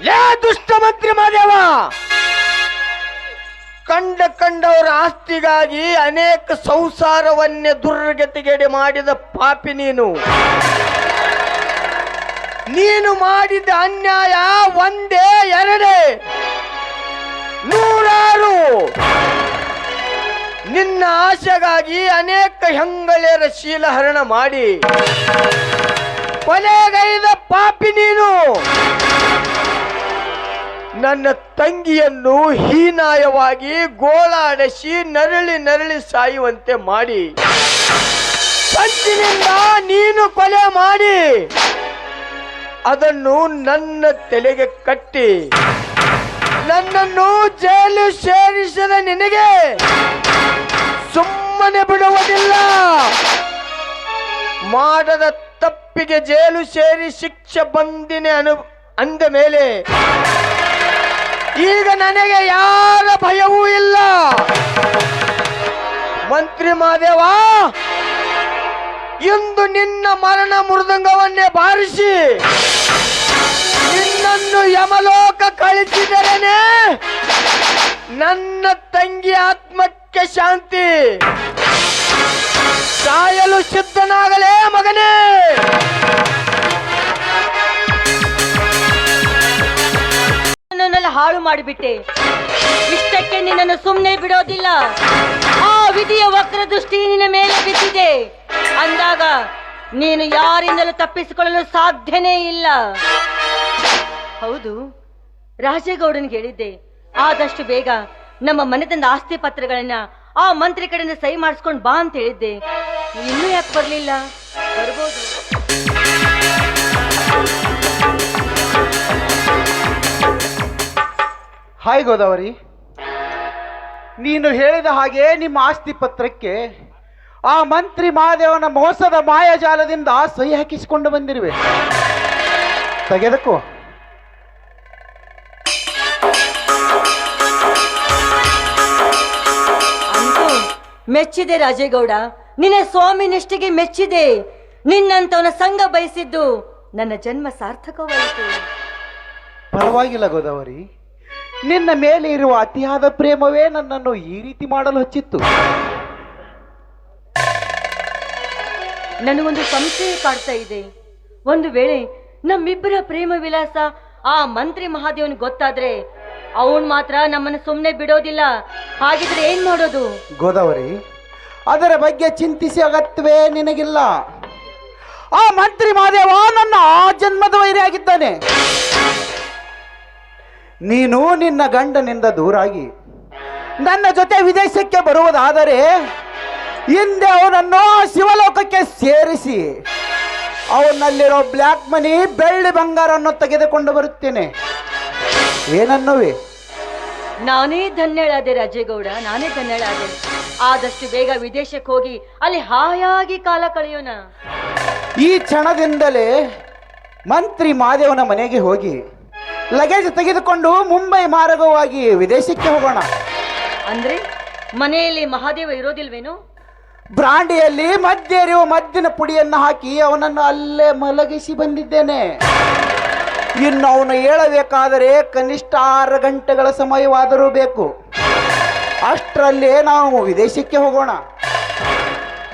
ಲೇ ದುಷ್ಟ ಮಂತ್ರಿ ಮಾದೇವ, ಕಂಡವರ ಆಸ್ತಿಗಾಗಿ ಅನೇಕ ಸಂಸಾರವನ್ನೇ ದುರ್ಗತಿಗೆಡೆ ಮಾಡಿದ ಪಾಪಿ ನೀನು. ನೀನು ಮಾಡಿದ ಅನ್ಯಾಯ ಒಂದೇ ಎರಡೇ ನೂರಾರು. ನಿನ್ನ ಆಶೆಗಾಗಿ ಅನೇಕ ಹೆಂಗಳೆಯರ ಶೀಲಹರಣ ಮಾಡಿ ಕೊಲೆಗೈದ ಪಾಪಿ ನೀನು. ನನ್ನ ತಂಗಿಯನ್ನು ಹೀನಾಯವಾಗಿ ಗೋಳಾಡಿಸಿ ನರಳಿ ಸಾಯುವಂತೆ ಮಾಡಿ ಸಂಚಿನಿಂದ ನೀನು ಕೊಲೆ ಮಾಡಿ ಅದನ್ನು ನನ್ನ ತಲೆಗೆ ಕಟ್ಟಿ ನನ್ನನ್ನು ಜೈಲು ಸೇರಿಸಿದ ನಿನಗೆ ಸುಮ್ಮನೆ ಬಿಡುವುದಿಲ್ಲ. ಮಾಡದ ತಪ್ಪಿಗೆ ಜೈಲು ಸೇರಿ ಶಿಕ್ಷೆ ಬಂದಿನಿ ಅಂದ ಮೇಲೆ ಈಗ ನನಗೆ ಯಾರ ಭಯವೂ ಇಲ್ಲ. ಮಂತ್ರಿ ಮಾದೇವ, ಇಂದು ನಿನ್ನ ಮರಣ ಮೃದಂಗವನ್ನೇ ಬಾರಿಸಿ ನಿನ್ನನ್ನು ಯಮಲೋಕ ಕಳಿಸಿದರೇನೆ ನನ್ನ ತಂಗಿ ಆತ್ಮಕ್ಕೆ ಶಾಂತಿ. ಸಾಯಲು ಸಿದ್ಧನಾಗಲೇ ಮಗನೇ. ನನ್ನೆಲ್ಲ ಹಾಳು ಮಾಡಿಬಿಟ್ಟೆ. ಇಷ್ಟಕ್ಕೆ ನಿನ್ನನ್ನು ಸುಮ್ಮನೆ ಬಿಡೋದಿಲ್ಲ. ಆ ವಿಧಿಯ ವಕ್ರ ದೃಷ್ಟಿ ನಿನ್ನ ಮೇಲೆ ಬಿದ್ದಿದೆ ಅಂದಾಗ ನೀನು ಯಾರಿಂದಲೂ ತಪ್ಪಿಸಿಕೊಳ್ಳಲು ಸಾಧ್ಯನೇ ಇಲ್ಲ. ಹೌದು, ರಾಜೇಗೌಡನಿಗೆ ಹೇಳಿದ್ದೆ ಆದಷ್ಟು ಬೇಗ ನಮ್ಮ ಮನೆತಂದ ಆಸ್ತಿ ಪತ್ರಗಳನ್ನ ಆ ಮಂತ್ರಿ ಕಡೆಯಿಂದ ಸಹಿ ಮಾಡಿಸ್ಕೊಂಡು ಬಾ ಅಂತ ಹೇಳಿದ್ದೆ. ಇನ್ನೂ ಯಾಕೆ ಬರ್ಲಿಲ್ಲ? ಬರ್ಬೋದು. ಹಾಯ್ ಗೋದಾವರಿ, ನೀನು ಹೇಳಿದ ಹಾಗೆ ನಿಮ್ಮ ಆಸ್ತಿ ಪತ್ರಕ್ಕೆ ಆ ಮಂತ್ರಿ ಮಹಾದೇವನ ಮೋಸದ ಮಾಯಾಜಾಲದಿಂದ ಸಹಿ ಹಾಕಿಸಿಕೊಂಡು ಬಂದಿರುವೆ. ತೆಗೆದಕ್ಕೋ. ಅಂತೂ ಮೆಚ್ಚಿದೆ ರಾಜೇಗೌಡ, ನಿನ್ನ ಸ್ವಾಮಿ ನಿಷ್ಠೆಗೆ ಮೆಚ್ಚಿದೆ. ನಿನ್ನಂತವನ ಸಂಘ ಬಯಸಿದ್ದು ನನ್ನ ಜನ್ಮ ಸಾರ್ಥಕವಾಯಿತು. ಪರವಾಗಿಲ್ಲ ಗೋದಾವರಿ, ನಿನ್ನ ಮೇಲೆ ಇರುವ ಅತಿಯಾದ ಪ್ರೇಮವೇ ನನ್ನನ್ನು ಈ ರೀತಿ ಮಾಡಲು ಹಚ್ಚಿತ್ತು. ನನಗೊಂದು ಸಂಶಯ ಕಾಡ್ತಾ ಇದೆ. ಒಂದು ವೇಳೆ ನಮ್ಮಿಬ್ಬರ ಪ್ರೇಮ ವಿಲಾಸ ಆ ಮಂತ್ರಿ ಮಹಾದೇವನಿಗೆ ಗೊತ್ತಾದ್ರೆ ಅವನು ಮಾತ್ರ ನಮ್ಮನ್ನು ಸುಮ್ಮನೆ ಬಿಡೋದಿಲ್ಲ. ಹಾಗಿದ್ರೆ ಏನ್ ಮಾಡೋದು? ಗೋದಾವರಿ, ಅದರ ಬಗ್ಗೆ ಚಿಂತಿಸಿ ಅಗತ್ಯವೇ ನಿನಗಿಲ್ಲ. ಆ ಮಂತ್ರಿ ಮಹಾದೇವ ನನ್ನ ಆ ಜನ್ಮದ ವೈರಿಯಾಗಿದ್ದಾನೆ. ನೀನು ನಿನ್ನ ಗಂಡನಿಂದ ದೂರಾಗಿ ನನ್ನ ಜೊತೆ ವಿದೇಶಕ್ಕೆ ಬರುವುದಾದರೆ ಹಿಂದೆ ಅವನನ್ನು ಶಿವಲೋಕಕ್ಕೆ ಸೇರಿಸಿ ಅವನಲ್ಲಿರೋ ಬ್ಲ್ಯಾಕ್ ಮನಿ, ಬೆಳ್ಳಿ ಬಂಗಾರವನ್ನು ತೆಗೆದುಕೊಂಡು ಬರುತ್ತೇನೆ. ಏನನ್ನುವೆ? ನಾನೇ ಧನ್ಯಳಾದೆ ರಾಜೇಗೌಡ, ನಾನೇ ಧನ್ಯಳಾದೆ. ಆದಷ್ಟು ಬೇಗ ವಿದೇಶಕ್ಕೆ ಹೋಗಿ ಅಲ್ಲಿ ಹಾಯಾಗಿ ಕಾಲ ಕಳೆಯೋಣ. ಈ ಕ್ಷಣದಿಂದಲೇ ಮಂತ್ರಿ ಮಹಾದೇವನ ಮನೆಗೆ ಹೋಗಿ ಲಗೇಜ್ ತೆಗೆದುಕೊಂಡು ಮುಂಬೈ ಮಾರ್ಗವಾಗಿ ವಿದೇಶಕ್ಕೆ ಹೋಗೋಣ. ಅಂದ್ರೆ ಮನೆಯಲ್ಲಿ ಮಹಾದೇವ ಇರೋದಿಲ್ವೇನು? ಬ್ರಾಂಡಿಯಲ್ಲಿ ಮದ್ಯೆರಿಯುವ ಮದ್ದಿನ ಪುಡಿಯನ್ನು ಹಾಕಿ ಅವನನ್ನು ಅಲ್ಲೇ ಮಲಗಿಸಿ ಬಂದಿದ್ದೇನೆ. ಇನ್ನು ಅವನು ಹೇಳಬೇಕಾದರೆ ಕನಿಷ್ಠ 6 ಗಂಟೆಗಳ ಸಮಯವಾದರೂ ಬೇಕು. ಅಷ್ಟರಲ್ಲೇ ನಾವು ವಿದೇಶಕ್ಕೆ ಹೋಗೋಣ.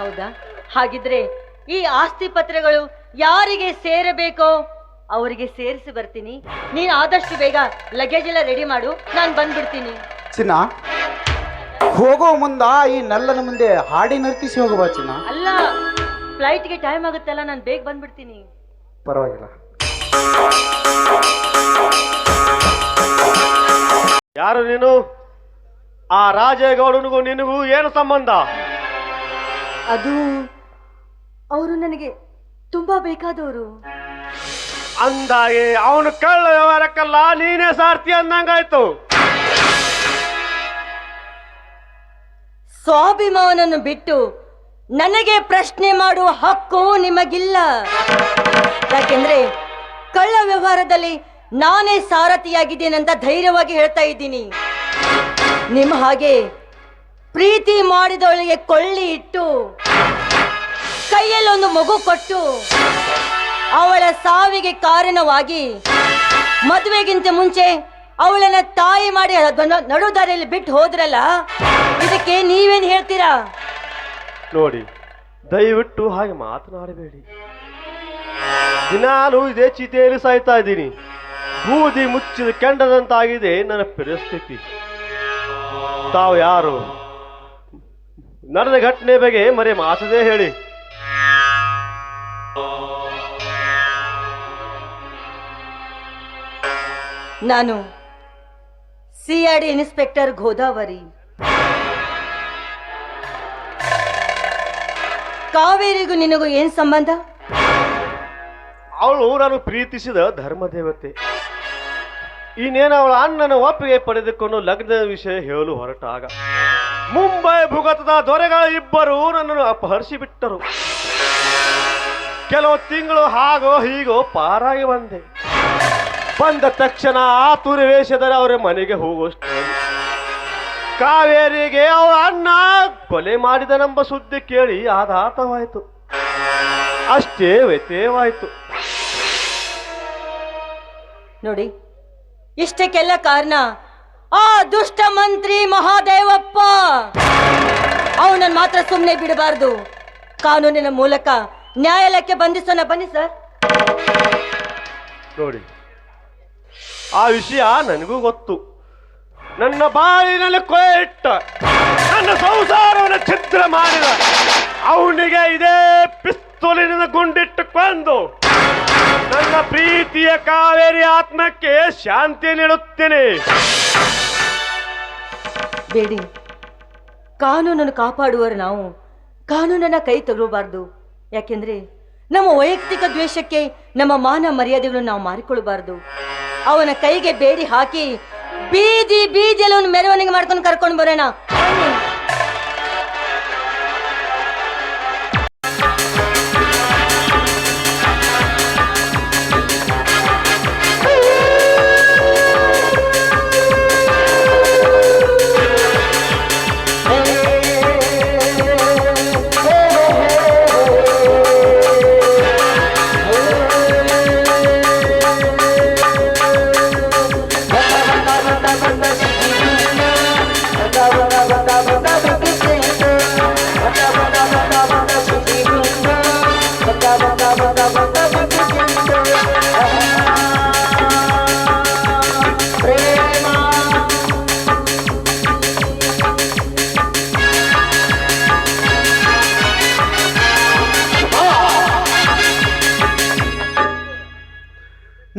ಹೌದಾ? ಹಾಗಿದ್ರೆ ಈ ಆಸ್ತಿ ಪತ್ರಗಳು ಯಾರಿಗೆ ಸೇರಬೇಕೋ ಅವರಿಗೆ ಸೇರಿಸಿ ಬರ್ತೀನಿ. ನೀನು ಆದಷ್ಟು ಬೇಗ ಲಗೇಜ್ ಎಲ್ಲ ರೆಡಿ ಮಾಡು, ನಾನು ಬಂದ್ಬಿಡ್ತೀನಿ. ಚಿನ್ನ, ಹೋಗೋ ಮುಂದ ಈ ನಲ್ಲನ ಮುಂದೆ ಹಾಡಿ ನರ್ತಿಸಿ ಹೋಗುವ ಚಿನ್ನ. ಅಲ್ಲ, ಫ್ಲೈಟ್ಗೆ ಟೈಮ್ ಆಗುತ್ತಲ್ಲ, ನಾನು ಬೇಗ ಬಂದ್ಬಿಡ್ತೀನಿ. ಪರವಾಗಿಲ್ಲ. ಯಾರು ನೀನು? ಆ ರಾಜೇಗೌಡನಿಗೂ ನಿನಗೂ ಏನು ಸಂಬಂಧ? ಅದು ಅವರು ನನಗೆ ತುಂಬಾ ಬೇಕಾದವರು. ಅಂದಾಗೆ ಅವನು ಕಳ್ಳ ವ್ಯವಹಾರಕ್ಕಲ್ಲ, ನೀನೇ ಸಾರ್ಥಿ ಅಂದಂಗಾಯ್ತು. ಸ್ವಾಭಿಮಾನವನ್ನು ಬಿಟ್ಟು ನನಗೆ ಪ್ರಶ್ನೆ ಮಾಡುವ ಹಕ್ಕು ನಿಮಗಿಲ್ಲ. ಯಾಕೆಂದ್ರೆ ಕಳ್ಳ ವ್ಯವಹಾರದಲ್ಲಿ ನಾನೇ ಸಾರಥಿಯಾಗಿದ್ದೇನಂತ ಧೈರ್ಯವಾಗಿ ಹೇಳ್ತಾ ಇದ್ದೀನಿ. ನಿಮ್ಮ ಹಾಗೆ ಪ್ರೀತಿ ಮಾಡಿದವಳಿಗೆ ಕೊಳ್ಳಿ ಇಟ್ಟು ಕೈಯಲ್ಲೊಂದು ಮಗು ಕೊಟ್ಟು ಅವಳ ಸಾವಿಗೆ ಕಾರಣವಾಗಿ ಮದುವೆಗಿಂತ ಮುಂಚೆ ಅವಳನ್ನ ತಾಯಿ ಮಾಡಿ ನಡು ದಾರಿಯಲ್ಲಿ ಬಿಟ್ಟು ಹೋದ್ರಲ್ಲ, ಇದಕ್ಕೆ ನೀವೇನ್ ಹೇಳ್ತೀರಾ? ನೋಡಿ, ದಯವಿಟ್ಟು ಹಾಗೆ ಮಾತನಾಡಬೇಡಿ. ದಿನಾಲು ಇದೇ ಚಿತೆಯಲ್ಲಿ ಸಾಯ್ತಾ ಇದ್ದೀನಿ. ಬೂದಿ ಮುಚ್ಚಿದ ಕೆಂಡದಂತಾಗಿದೆ ನನ್ನ ಪರಿಸ್ಥಿತಿ. ತಾವು ಯಾರು? ನಡೆದ ಘಟನೆ ಬಗ್ಗೆ ಮರೆ ಮಾತದೇ ಹೇಳಿ. ನಾನು CID ಇನ್ಸ್ಪೆಕ್ಟರ್ ಗೋದಾವರಿ. ಕಾವೇರಿಗೂ ನಿನಗೂ ಏನ್ ಸಂಬಂಧ? ಅವಳು ನಾನು ಪ್ರೀತಿಸಿದ ಧರ್ಮದೇವತೆ. ಇನ್ನೇನು ಅವಳ ಅಣ್ಣನ ಒಪ್ಪಿಗೆ ಪಡೆದುಕೊಂಡು ಲಗ್ನದ ವಿಷಯ ಹೇಳಲು ಹೊರಟಾಗ ಮುಂಬೈ ಭೂಗತದ ದೊರೆಗಳ ಇಬ್ಬರು ನನ್ನನ್ನು ಅಪಹರಿಸಿ ಬಿಟ್ಟರು. ಕೆಲವು ತಿಂಗಳು ಹಾಗೋ ಹೀಗೋ ಪಾರಾಗಿ ಬಂದೆ. ಬಂದ ತಕ್ಷಣ ಆತುರ ವೇಷದಲ್ಲಿ ಅವರ ಮನೆಗೆ ಹೋಗುವಷ್ಟು ಕಾವೇರಿಗೆ ಅವಳ ಅಣ್ಣ ಕೊಲೆ ಮಾಡಿದನೆಂಬ ಸುದ್ದಿ ಕೇಳಿ ಆಘಾತವಾಯಿತು. ಅಷ್ಟೇ ವ್ಯತ್ಯಯವಾಯಿತು. ನೋಡಿ, ಇಷ್ಟಕ್ಕೆಲ್ಲ ಕಾರಣ ಆ ದುಷ್ಟ ಮಂತ್ರಿ ಮಹಾದೇವಪ್ಪ. ಅವನನ್ನು ಮಾತ್ರ ಸುಮ್ಮನೆ ಬಿಡಬಾರ್ದು. ಕಾನೂನಿನ ಮೂಲಕ ನ್ಯಾಯಾಲಯಕ್ಕೆ ಬಂಧಿಸೋಣ. ಬನ್ನಿ ಸರ್. ನೋಡಿ, ಆ ವಿಷಯ ನನಗೂ ಗೊತ್ತು. ನನ್ನ ಬಾಳಿನಲ್ಲಿ ಕೊಳೆ ಇಟ್ಟ, ನನ್ನ ಸಂಸಾರವನ್ನು ಛಿದ್ರ ಮಾಡಿದ ಅವನಿಗೆ ಇದೇ ಪಿಸ್ತೂಲಿನಿಂದ ಗುಂಡಿಟ್ಟು ಕೊಂದು ನನ್ನ ಪ್ರೀತಿಯ ಕಾವೇರಿ ಆತ್ಮಕ್ಕೆ ಶಾಂತಿ ನೀಡುತ್ತೇನೆ. ಬೇಡಿ, ಕಾನೂನನ್ನು ಕಾಪಾಡುವರು ನಾವು ಕಾನೂನನ್ನ ಕೈ ತಗೊಳ್ಬಾರ್ದು. ಯಾಕೆಂದ್ರೆ ನಮ್ಮ ವೈಯಕ್ತಿಕ ದ್ವೇಷಕ್ಕೆ ನಮ್ಮ ಮಾನ ಮರ್ಯಾದೆಗಳನ್ನು ನಾವು ಮಾರಿಕೊಳ್ಳಬಾರ್ದು. ಅವನ ಕೈಗೆ ಬೇಡಿ ಹಾಕಿ ಬೀದಿಯಲ್ಲಿ ಒಂದು ಮೆರವಣಿಗೆ ಮಾಡ್ಕೊಂಡು ಕರ್ಕೊಂಡು ಬರೋಣ.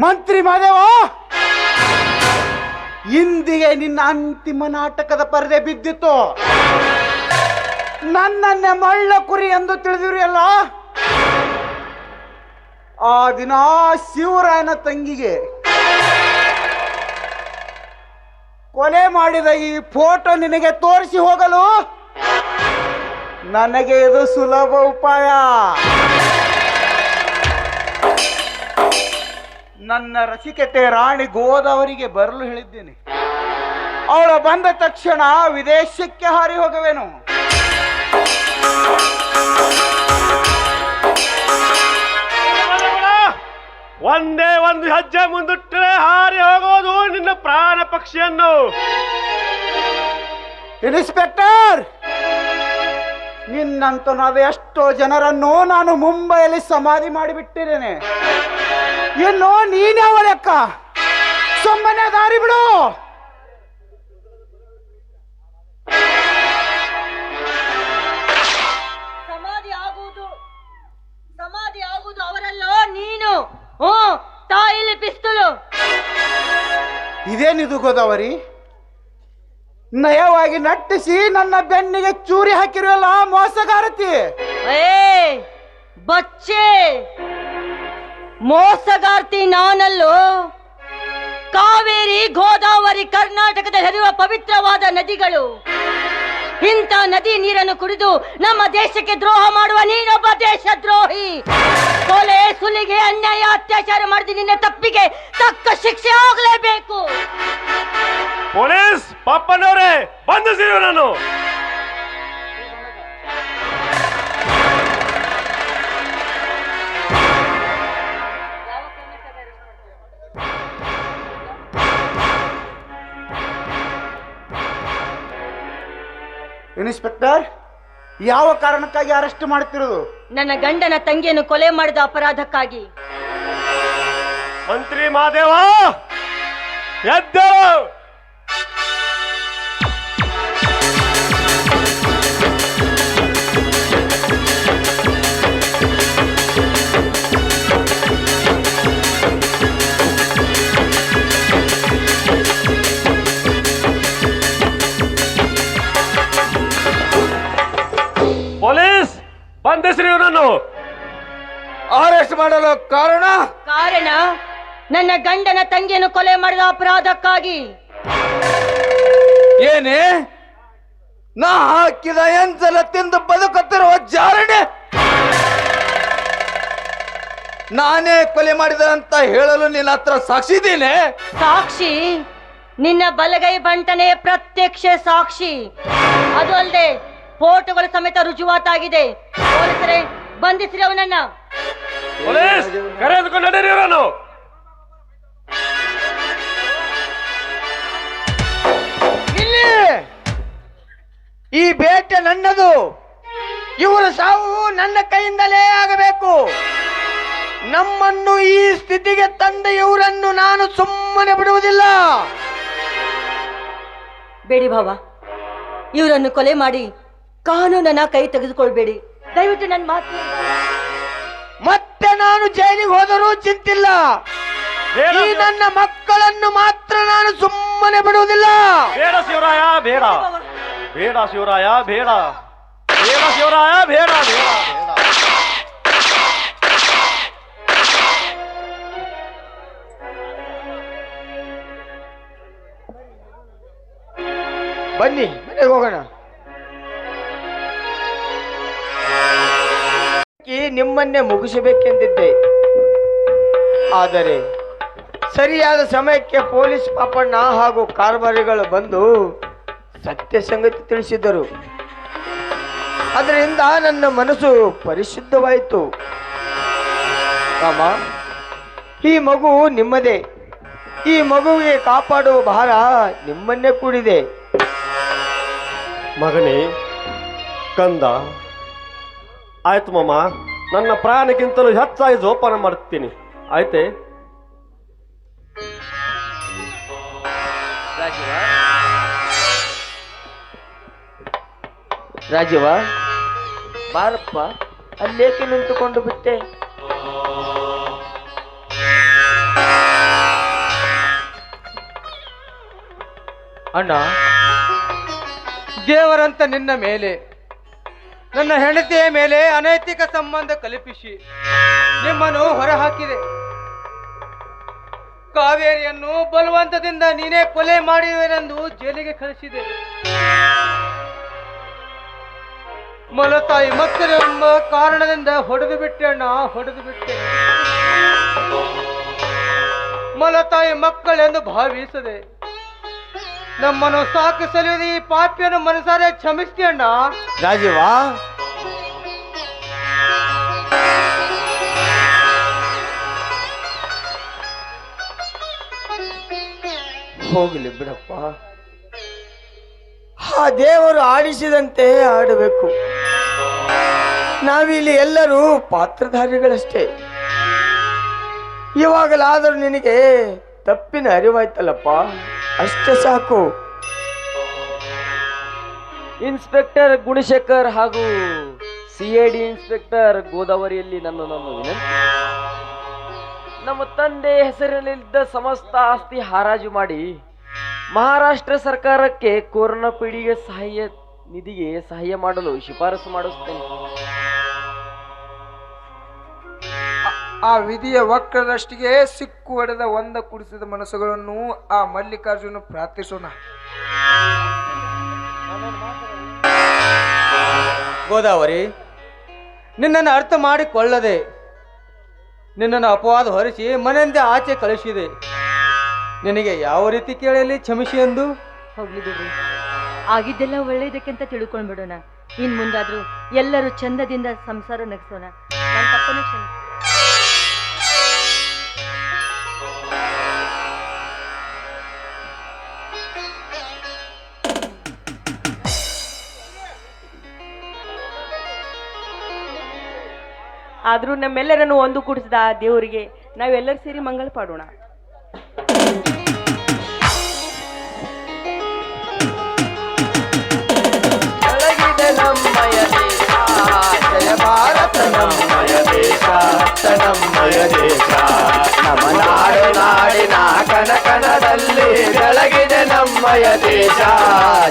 ಮಂತ್ರಿ ಮಾದೇವ, ಇಂದಿಗೆ ನಿನ್ನ ಅಂತಿಮ ನಾಟಕದ ಪರದೆ ಬಿದ್ದಿತ್ತು. ನನ್ನನ್ನೇ ಮಳ್ಳ ಕುರಿ ಎಂದು ತಿಳಿದಿರಿ ಅಲ್ಲ. ಆ ದಿನ ಶಿವರಾಯನ ತಂಗಿಗೆ ಕೊಲೆ ಮಾಡಿದ ಈ ಫೋಟೋ ನಿನಗೆ ತೋರಿಸಿ ಹೋಗಲು ನನಗೆ ಇದು ಸುಲಭ ಉಪಾಯ. ನನ್ನ ರಸಿಕತೆ ರಾಣಿ ಗೋದಾವರಿಗೆ ಬರಲು ಹೇಳಿದ್ದೇನೆ. ಅವಳು ಬಂದ ತಕ್ಷಣ ವಿದೇಶಕ್ಕೆ ಹಾರಿ ಹೋಗವೇನು. ಒಂದೇ ಒಂದು ಹೆಜ್ಜೆ ಮುಂದಿಟ್ಟರೆ ಹಾರಿ ಹೋಗೋದು ನಿನ್ನ ಪ್ರಾಣ ಪಕ್ಷಿಯನ್ನು. ಇನ್ಸ್ಪೆಕ್ಟರ್, ನಿನ್ನಂತನಾದ ಎಷ್ಟೋ ಜನರನ್ನು ನಾನು ಮುಂಬೈಯಲ್ಲಿ ಸಮಾಧಿ ಮಾಡಿಬಿಟ್ಟಿದ್ದೇನೆ. ಇನ್ನು ನೀನ್ಯಾವ ಲೆಕ್ಕ? ಸುಮ್ಮನೆ ದಾರಿ ಬಿಡು. ಸಮಾಧಿ ಆಗುವುದು ಅವರಲ್ಲೋ ನೀನು. ತಾಯಿಲಿ ಪಿಸ್ತೂಲು. ಇದೇನಿದು ಗೋದಾವರಿ? ನಯವಾಗಿ ನಟ್ಟಿಸಿ ನನ್ನ ಬೆನ್ನಿಗೆ ಚೂರಿ ಹಾಕಿರುವಲ್ಲ ಮೋಸಗಾರತಿ. ಬಚ್ಚೆ, ಮೋಸಗಾರ್ತಿ ನಾನಲ್ಲೋ. ಕಾವೇರಿ, ಗೋದಾವರಿ ಕರ್ನಾಟಕದ ಹರಿಯುವ ಪವಿತ್ರವಾದ ನದಿಗಳು. ಇಂಥ ನದಿ ನೀರನ್ನು ಕುಡಿದು ನಮ್ಮ ದೇಶಕ್ಕೆ ದ್ರೋಹ ಮಾಡುವ ನೀನೊಬ್ಬ ದೇಶ ದ್ರೋಹಿ. ಕೊಲೆ, ಸುಲಿಗೆ, ಅನ್ಯಾಯ, ಅತ್ಯಾಚಾರ ಮಾಡಿದ ನಿನ್ನ ತಪ್ಪಿಗೆ ತಕ್ಕ ಶಿಕ್ಷೆ ಆಗಲೇಬೇಕು. ಪೊಲೀಸ್ ಪಾಪನವರೇ, ಬಂಧಿಸಿರು ನಾನು. ಇನ್ಸ್ಪೆಕ್ಟರ್, ಯಾವ ಕಾರಣಕ್ಕಾಗಿ ಅರೆಸ್ಟ್ ಮಾಡ್ತಿರೋದು? ನನ್ನ ಗಂಡನ ತಂಗಿಯನ್ನು ಕೊಲೆ ಮಾಡಿದ ಅಪರಾಧಕ್ಕಾಗಿ. ಮಂತ್ರಿ ಮಾದೇವ ಎದ್ದೇಳು. ಪೊಲೀಸ್ ಬಂಧಿಸ್ರಿ ಇವನನ್ನು. ಅರೆಸ್ಟ್ ಮಾಡಲು ಕಾರಣ ಕಾರಣ ನನ್ನ ಗಂಡನ ತಂಗಿಯನ್ನು ಕೊಲೆ ಮಾಡಿದ ಅಪರಾಧಕ್ಕಾಗಿ. ಏನೇ? ನಾ ಹಾಕಿದ ಎಂಜಲ ತಿಂದು ಬದುಕುತ್ತಿರುವ ಜಾರಣೆ ನಾನೇ ಕೊಲೆ ಮಾಡಿದ ಅಂತ ಹೇಳಲು ನಿನ್ನ ಹತ್ರ ಸಾಕ್ಷಿ ಇದ್ದೀನಿ. ಸಾಕ್ಷಿ? ನಿನ್ನ ಬಲಗೈ ಬಂಟನೆ ಪ್ರತ್ಯಕ್ಷ ಸಾಕ್ಷಿ. ಅದು ಅಲ್ಲದೆ ಫೋಟೋಗಳ ಸಮೇತ ರುಜುವಾತಾಗಿದೆ. ಪೊಲೀಸರೇ, ಬಂಧಿಸಿರಿ ಅವನನ್ನ. ಪೊಲೀಸ್ ಕರೆದುಕೊಂಡು ನಡೀರಿ ಇವರನ್ನು. ಇಲ್ಲಿ ಈ ಬೇಟೆ ನನ್ನದು. ಇವರ ಸಾವು ನನ್ನ ಕೈಯಿಂದಲೇ ಆಗಬೇಕು. ನಮ್ಮನ್ನು ಈ ಸ್ಥಿತಿಗೆ ತಂದ ಇವರನ್ನು ನಾನು ಸುಮ್ಮನೆ ಬಿಡುವುದಿಲ್ಲ. ಬೇಡಿ ಭಾವ, ಇವರನ್ನು ಕೊಲೆ ಮಾಡಿ ಕಾನೂನನ್ನ ಕೈ ತೆಗೆದುಕೊಳ್ಬೇಡಿ. ದಯವಿಟ್ಟು ನನ್ನ ಮಾತು ಕೇಳಿ. ಮತ್ತೆ ನಾನು ಜೈಲಿಗೆ ಹೋದರೂ ಚಿಂತಿಲ್ಲ. ಬೇಡ ಈ ನನ್ನ ಮಕ್ಕಳನ್ನು ಮಾತ್ರ ನಾನು ಸುಮ್ಮನೆ ಬಿಡುವುದಿಲ್ಲ. ಬೇಡ ಶಿವರಾಯ, ಬೇಡ ಬೇಡ ಶಿವರಾಯ, ಬೇಡ ಬೇಡ ಶಿವರಾಯ, ಬೇಡ ಬೇಡ ಬೇಡ. ಬನ್ನಿ ಮನೆಗೆ ಹೋಗೋಣ. ನಿಮ್ಮನ್ನೇ ಮುಗಿಸಬೇಕೆಂದಿದ್ದೆ, ಆದರೆ ಸರಿಯಾದ ಸಮಯಕ್ಕೆ ಪೊಲೀಸ್ ಪಾಪಣ್ಣ ಹಾಗೂ ಕಾರ್ಬಾರಿಗಳು ಬಂದು ಸತ್ಯ ಸಂಗತಿ ತಿಳಿಸಿದರು. ಅದರಿಂದ ನನ್ನ ಮನಸ್ಸು ಪರಿಶುದ್ಧವಾಯಿತು. ರಾಮ, ಈ ಮಗು ನಿಮ್ಮದೇ. ಈ ಮಗುವಿಗೆ ಕಾಪಾಡುವ ಭಾರ ನಿಮ್ಮನ್ನೇ ಕೂಡಿದೆ. ಮಗನೇ, ಕಂದ, ಆಯ್ತು ಮಾಮ, ನನ್ನ ಪ್ರಾಣಕ್ಕಿಂತಲೂ ಹೆಚ್ಚಾಗಿ ಜೋಪಾನ ಮಾಡ್ತೀನಿ. ಆಯ್ತೆ? ರಾಜೀವ, ಬಾರಪ್ಪ. ಅಲ್ಲೇಕೆ ನಿಂತುಕೊಂಡು ಬಿಟ್ಟೆ? ಅಣ್ಣ, ದೇವರಂತ ನಿನ್ನ ಮೇಲೆ, ನನ್ನ ಹೆಂಡತಿಯ ಮೇಲೆ ಅನೈತಿಕ ಸಂಬಂಧ ಕಲ್ಪಿಸಿ ನಿಮ್ಮನ್ನು ಹೊರಹಾಕಿದೆ. ಕಾವೇರಿಯನ್ನು ಬಲವಂತದಿಂದ ನೀನೇ ಕೊಲೆ ಮಾಡಿರುವೆನೆಂದು ಜೈಲಿಗೆ ಕಳಿಸಿದೆ. ಮಲತಾಯಿ ಮಕ್ಕಳು ಎಂಬ ಕಾರಣದಿಂದ ಹೊಡೆದು ಬಿಟ್ಟೆ ಅಣ್ಣ, ಹೊಡೆದು ಬಿಟ್ಟೆ. ಮಲತಾಯಿ ಮಕ್ಕಳೆಂದು ಭಾವಿಸದೆ ನಮ್ಮನ್ನು ಸಾಕಿಸಲು ಈ ಪಾಪಿಯನ್ನು ಮನಸಾರೆ ಕ್ಷಮಿಸ್ತೀಯ ಅಣ್ಣ. ರಾಜೀವ, ಹೋಗಲಿ ಬಿಡಪ್ಪ. ಆ ದೇವರು ಆಡಿಸಿದಂತೆ ಆಡಬೇಕು. ನಾವಿಲ್ಲಿ ಎಲ್ಲರೂ ಪಾತ್ರಧಾರಿಗಳಷ್ಟೇ. ಇವಾಗಲಾದರೂ ನಿನಗೆ ತಪ್ಪಿನ ಅರಿವಾಯ್ತಲ್ಲಪ್ಪ, ಅಷ್ಟೇ ಸಾಕು. ಇನ್ಸ್ಪೆಕ್ಟರ್ ಗುಣಶೇಖರ್ ಹಾಗೂ ಸಿಐಡಿ ಇನ್ಸ್ಪೆಕ್ಟರ್ ಗೋದಾವರಿಯಲ್ಲಿ ನನ್ನ ವಿನಂತಿ. ನಮ್ಮ ತಂದೆ ಹೆಸರಿನಲ್ಲಿದ್ದ ಸಮಸ್ತ ಆಸ್ತಿ ಹರಾಜು ಮಾಡಿ ಮಹಾರಾಷ್ಟ್ರ ಸರ್ಕಾರಕ್ಕೆ ಕೊರೋನಾ ಪೀಡಿಗೆ ಸಹಾಯ ನಿಧಿಗೆ ಸಹಾಯ ಮಾಡಲು ಶಿಫಾರಸು ಮಾಡಿಸುತ್ತೇನೆ. ಆ ವಿಧಿಯ ವಕ್ರದಷ್ಟಿಗೆ ಸಿಕ್ಕು ಹೊಡೆದ ಒಂದ ಕುಡಿಸಿದ ಮನಸ್ಸುಗಳನ್ನು ಆ ಮಲ್ಲಿಕಾರ್ಜುನ ಪ್ರಾರ್ಥಿಸೋಣ. ಗೋದಾವರಿ, ನಿನ್ನನ್ನು ಅರ್ಥ ಮಾಡಿಕೊಳ್ಳದೆ ನಿನ್ನನ್ನು ಅಪವಾದ ಹೊರಿಸಿ ಮನೆಯಿಂದ ಆಚೆ ಕಳಿಸಿದೆ. ನಿನಗೆ ಯಾವ ರೀತಿ ಕೇಳಲಿ ಕ್ಷಮಿಸಿ ಎಂದು? ಹೋಗ್ಲಿ ಬಿಡ್ರಿ, ಆಗಿದ್ದೆಲ್ಲ ಒಳ್ಳೇದಕ್ಕೆ ಅಂತ ತಿಳ್ಕೊಂಡ್ಬಿಡೋಣ. ಇನ್ ಮುಂದಾದ್ರೂ ಎಲ್ಲರೂ ಚಂದದಿಂದ ಸಂಸಾರ ನಡೆಸೋಣ. ನನ್ನ ತಪ್ಪನ್ನು ಕ್ಷಮಿಸಿ. ಆದ್ರೂ ನಮ್ಮೆಲ್ಲರನ್ನು ಒಂದು ಕೂಡಿಸಿದ ಆ ದೇವರಿಗೆ ನಾವೆಲ್ಲರೂ ಸೇರಿ ಮಂಗಳ ಪಾಡೋಣ. ಬೆಳಗಿದೆ ನಮ್ಮಯ ದೇಶ, ಜಯ ಭಾರತ ನಮ್ಮಯ ದೇಶ, ನಮ್ಮಯ ದೇಶ. ನಮ್ಮ ನಾಡು ನಾಡಿನ ಕನಕನದಲ್ಲಿ ಬೆಳಗಿದೆ ನಮ್ಮಯ ದೇಶ,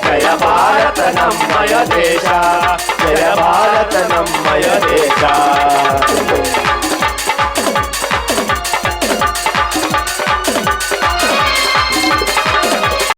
ಜಯ ಭಾರತ ನಮ್ಮಯ ದೇಶ.